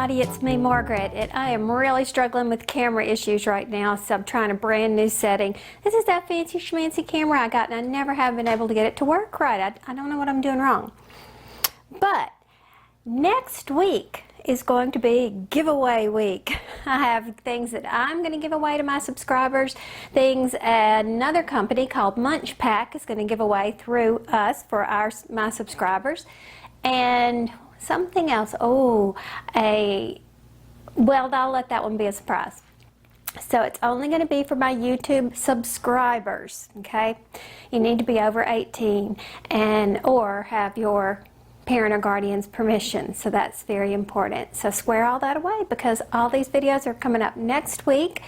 everybody, it's me, Margaret, and I am really struggling with camera issues right now, so I'm trying a brand new setting. This is that fancy schmancy camera I got, and I never have been able to get it to work right. I don't know what I'm doing wrong. But next week is going to be giveaway week. I have things that I'm going to give away to my subscribers, things another company called Munch Pack is going to give away through us for my subscribers, and something else. Well, I'll let that one be a surprise. So it's only going to be for my YouTube subscribers, okay? You need to be over 18 or have your parent or guardian's permission, so that's very important. So square all that away, because all these videos are coming up next week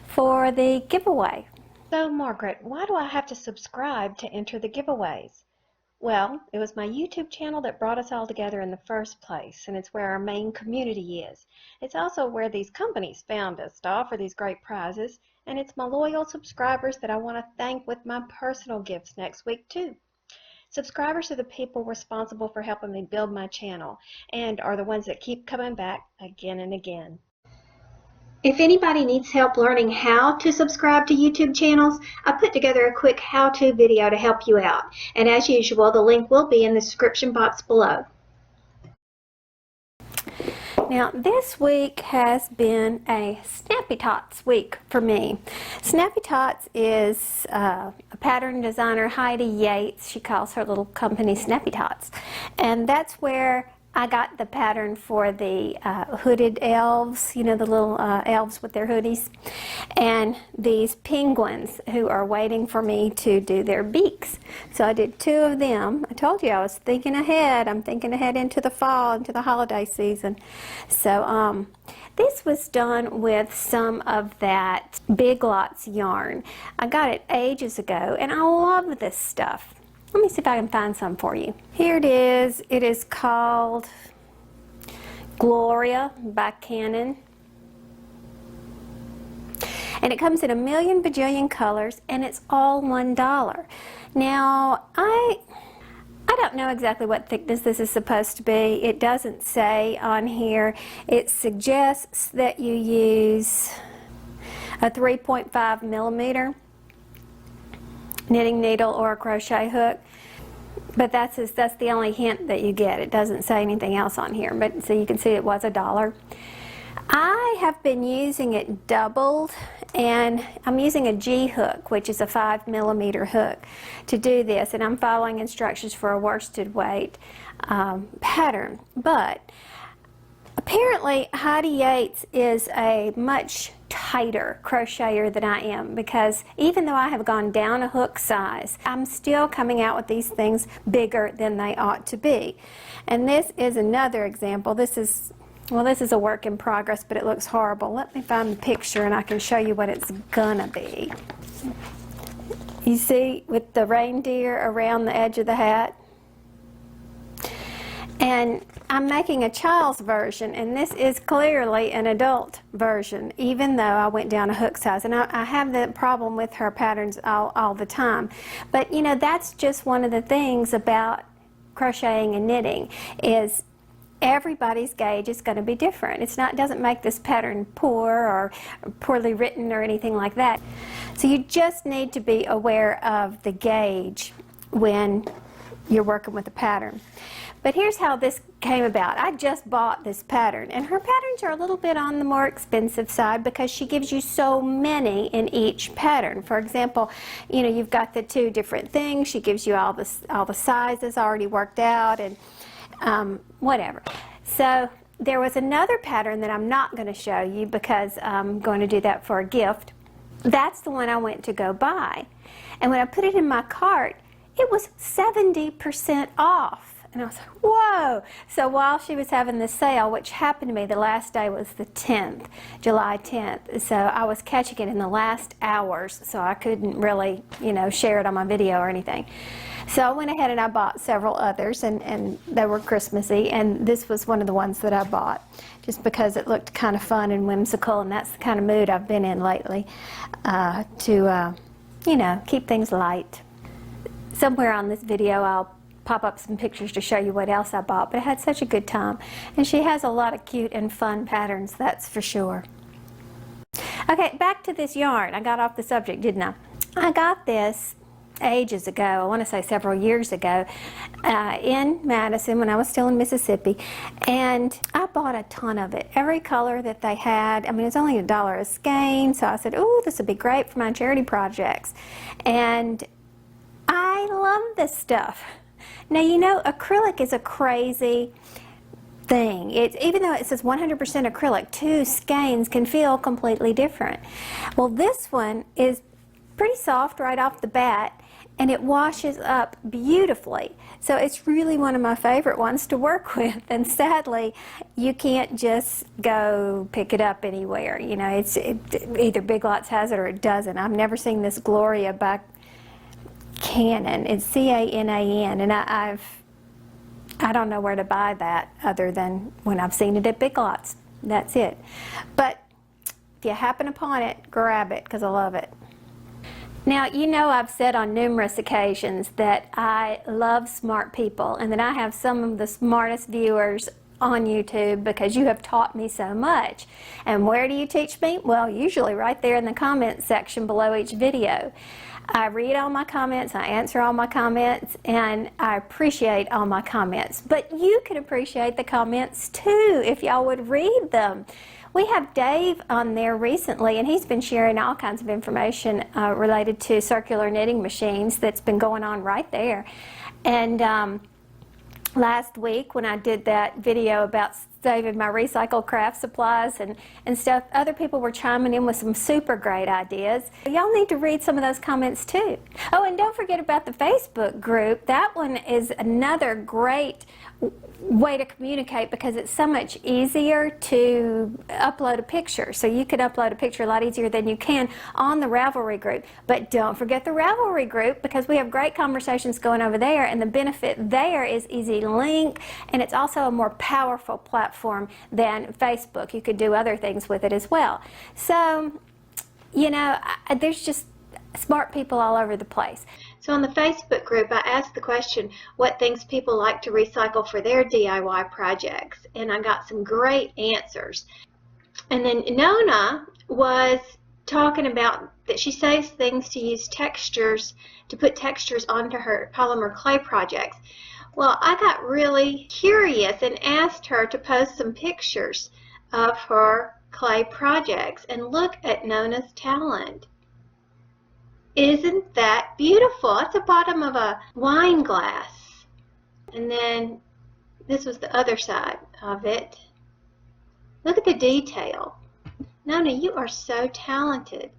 for the giveaway. So Margaret, why do I have to subscribe to enter the giveaways? Well, it was my YouTube channel that brought us all together in the first place, and it's where our main community is. It's also where these companies found us to offer these great prizes, and it's my loyal subscribers that I want to thank with my personal gifts next week too. Subscribers are the people responsible for helping me build my channel and are the ones that keep coming back again and again. If anybody needs help learning how to subscribe to YouTube channels, I put together a quick how-to video to help you out. And as usual, the link will be in the description box below. Now, this week has been a Snappy Tots week for me. Snappy Tots is a pattern designer, Heidi Yates. She calls her little company Snappy Tots. And that's where I got the pattern for the hooded elves, you know, the little elves with their hoodies, and these penguins who are waiting for me to do their beaks. So I did 2 of them. I told you I was thinking ahead. I'm thinking ahead into the fall, into the holiday season. So this was done with some of that Big Lots yarn. I got it ages ago, and I love this stuff. Let me see if I can find some for you. Here it is. It is called Gloria by Canon. And it comes in a million bajillion colors, and it's all $1. Now, I don't know exactly what thickness this is supposed to be. It doesn't say on here. It suggests that you use a 3.5 millimeter knitting needle or a crochet hook, but that's the only hint that you get. It doesn't say anything else on here, but so you can see it was $1. I have been using it doubled, and I'm using a G hook, which is a 5 millimeter hook, to do this, and I'm following instructions for a worsted weight pattern. But apparently Heidi Yates is a much tighter crocheter than I am, because even though I have gone down a hook size, I'm still coming out with these things bigger than they ought to be. And this is another example. This is a work in progress, but it looks horrible. Let me find the picture and I can show you what it's gonna be. You see, with the reindeer around the edge of the hat? And I'm making a child's version, and this is clearly an adult version, even though I went down a hook size. And I have the problem with her patterns all the time. But you know, that's just one of the things about crocheting and knitting, is everybody's gauge is going to be different. It doesn't make this pattern poor or poorly written or anything like that. So you just need to be aware of the gauge when you're working with a pattern. But here's how this came about. I just bought this pattern, and her patterns are a little bit on the more expensive side because she gives you so many in each pattern. For example, you know, you've got the 2 different things. She gives you all the sizes already worked out, and whatever. So there was another pattern that I'm not going to show you because I'm going to do that for a gift. That's the one I went to go buy. And when I put it in my cart, it was 70% off. And I was like, whoa! So while she was having the sale, which happened to me, the last day was the 10th, July 10th. So I was catching it in the last hours, so I couldn't really, you know, share it on my video or anything. So I went ahead and I bought several others, and they were Christmassy, and this was one of the ones that I bought, just because it looked kind of fun and whimsical, and that's the kind of mood I've been in lately, to, you know, keep things light. Somewhere on this video I'll pop up some pictures to show you what else I bought, but I had such a good time. And she has a lot of cute and fun patterns, that's for sure. Okay, back to this yarn. I got off the subject, didn't I? I got this ages ago, I want to say several years ago, in Madison when I was still in Mississippi, and I bought a ton of it. Every color that they had. I mean, it's only $1 a skein, so I said, oh, this would be great for my charity projects. And I love this stuff. Now, you know, acrylic is a crazy thing. Even though it says 100% acrylic, 2 skeins can feel completely different. Well, this one is pretty soft right off the bat, and it washes up beautifully. So it's really one of my favorite ones to work with, and sadly you can't just go pick it up anywhere. You know, it's either Big Lots has it or it doesn't. I've never seen this Gloria by Canon. It's C-A-N-A-N, and I don't know where to buy that other than when I've seen it at Big Lots. That's it. But if you happen upon it, grab it, because I love it. Now, you know, I've said on numerous occasions that I love smart people and that I have some of the smartest viewers on YouTube because you have taught me so much. And where do you teach me? Well, usually right there in the comments section below each video. I read all my comments, I answer all my comments, and I appreciate all my comments. But you can appreciate the comments too if y'all would read them. We have Dave on there recently, and he's been sharing all kinds of information related to circular knitting machines that's been going on right there. And last week when I did that video about saving my recycled craft supplies and stuff, other people were chiming in with some super great ideas. Y'all need to read some of those comments too. Oh, and don't forget about the Facebook group. That one is another great way to communicate because it's so much easier to upload a picture. So you can upload a picture a lot easier than you can on the Ravelry group. But don't forget the Ravelry group because we have great conversations going over there, and the benefit there is easy link, and it's also a more powerful platform than Facebook. You could do other things with it as well. So, you know, there's just smart people all over the place. So on the Facebook group, I asked the question, what things people like to recycle for their DIY projects? And I got some great answers. And then Nona was talking about that she saves things to use textures, to put textures onto her polymer clay projects. Well, I got really curious and asked her to post some pictures of her clay projects. And look at Nona's talent. Isn't that beautiful? That's the bottom of a wine glass. And then this was the other side of it. Look at the detail. Nona, you are so talented.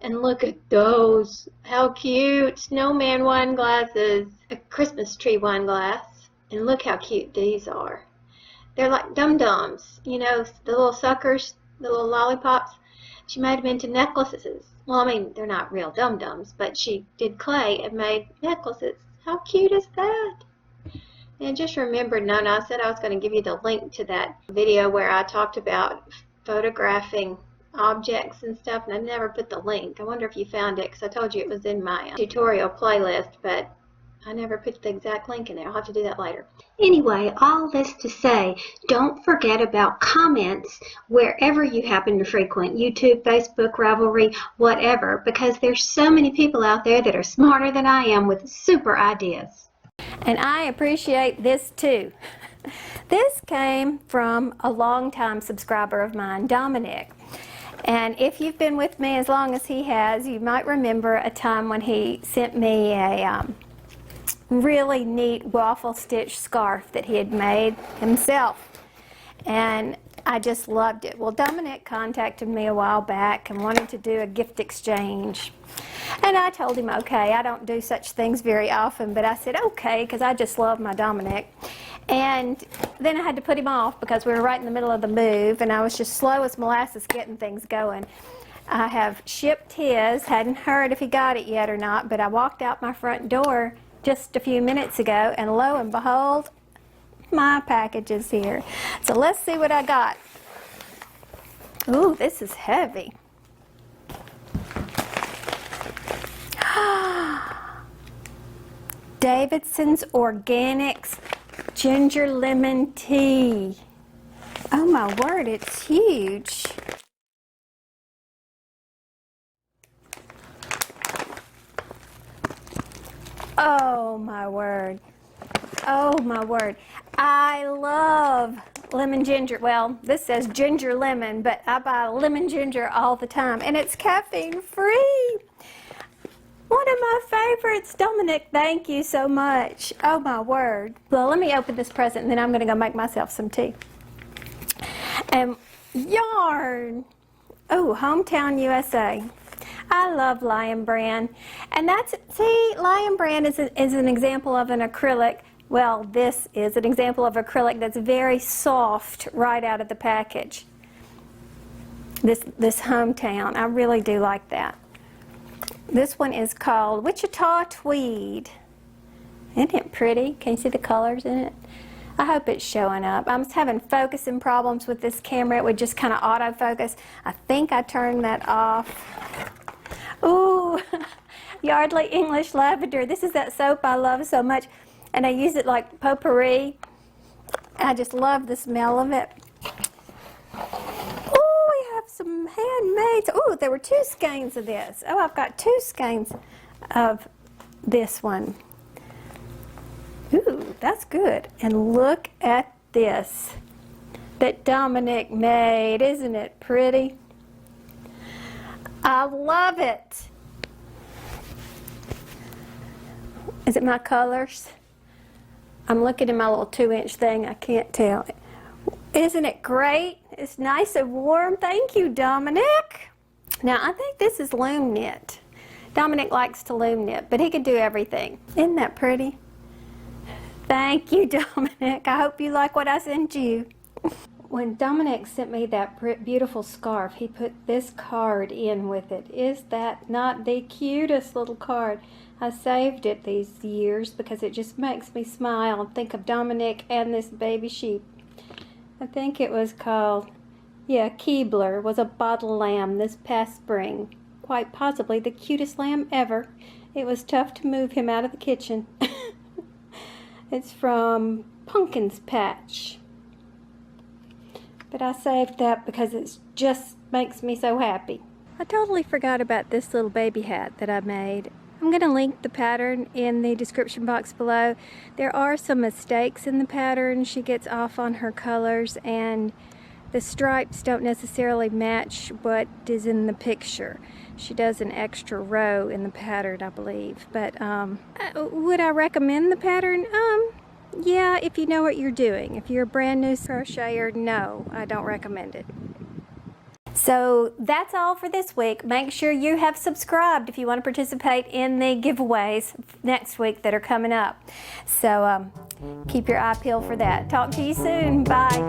And look at those. How cute. Snowman wine glasses. A Christmas tree wine glass. And look how cute these are. They're like dum-dums. You know, the little suckers, the little lollipops. She made them into necklaces. Well, I mean, they're not real dum-dums, but she did clay and made necklaces. How cute is that? And just remember, Nona, I said I was going to give you the link to that video where I talked about photographing objects and stuff, and I never put the link. I wonder if you found it, because I told you it was in my tutorial playlist, but I never put the exact link in there. I'll have to do that later. Anyway, all this to say, don't forget about comments wherever you happen to frequent, YouTube, Facebook, Ravelry, whatever, because there's so many people out there that are smarter than I am with super ideas. And I appreciate this too. This came from a longtime subscriber of mine, Dominik. And if you've been with me as long as he has, you might remember a time when he sent me a really neat waffle stitch scarf that he had made himself, and I just loved it. Well, Dominik contacted me a while back and wanted to do a gift exchange, and I told him okay. I don't do such things very often, but I said okay because I just love my Dominik. And then I had to put him off because we were right in the middle of the move, and I was just slow as molasses getting things going. I have shipped his, hadn't heard if he got it yet or not, but I walked out my front door just a few minutes ago, and lo and behold, my package is here. So let's see what I got. Ooh, this is heavy. Davidson's Organics Ginger Lemon Tea. Oh my word, it's huge. Oh my word. Oh my word. I love lemon ginger. Well, this says ginger lemon, but I buy lemon ginger all the time, and it's caffeine free. One of my favorites. Dominik, thank you so much. Oh my word. Well, let me open this present, and then I'm going to go make myself some tea. And yarn. Oh, Hometown USA. I love Lion Brand. And that's, see, Lion Brand is an example of an acrylic. Well, this is an example of acrylic that's very soft right out of the package. This Hometown, I really do like that. This one is called Wichita Tweed. Isn't it pretty? Can you see the colors in it? I hope it's showing up. I'm having focusing problems with this camera. It would just kind of autofocus. I think I turned that off. Ooh, Yardley English Lavender. This is that soap I love so much, and I use it like potpourri. I just love the smell of it. Oh, we have some handmade. Oh, there were 2 skeins of this. Oh, I've got 2 skeins of this one. Ooh, that's good. And look at this that Dominik made. Isn't it pretty? I love it. Is it my colors? I'm looking at my little 2-inch thing. I can't tell. Isn't it great? It's nice and warm. Thank you, Dominik. Now, I think this is loom knit. Dominik likes to loom knit, but he can do everything. Isn't that pretty? Thank you, Dominik. I hope you like what I sent you. When Dominik sent me that beautiful scarf, he put this card in with it. Is that not the cutest little card? I saved it these years because it just makes me smile and think of Dominik and this baby sheep. I think it was called, yeah, Keebler, was a bottle lamb this past spring. Quite possibly the cutest lamb ever. It was tough to move him out of the kitchen. It's from Pumpkin's Patch. But I saved that because it just makes me so happy. I totally forgot about this little baby hat that I made. I'm going to link the pattern in the description box below. There are some mistakes in the pattern. She gets off on her colors, and the stripes don't necessarily match what is in the picture. She does an extra row in the pattern, I believe. But would I recommend the pattern? Yeah, if you know what you're doing. If you're a brand new crocheter, no, I don't recommend it. So that's all for this week. Make sure you have subscribed if you want to participate in the giveaways next week that are coming up. So keep your eye peeled for that. Talk to you soon. Bye.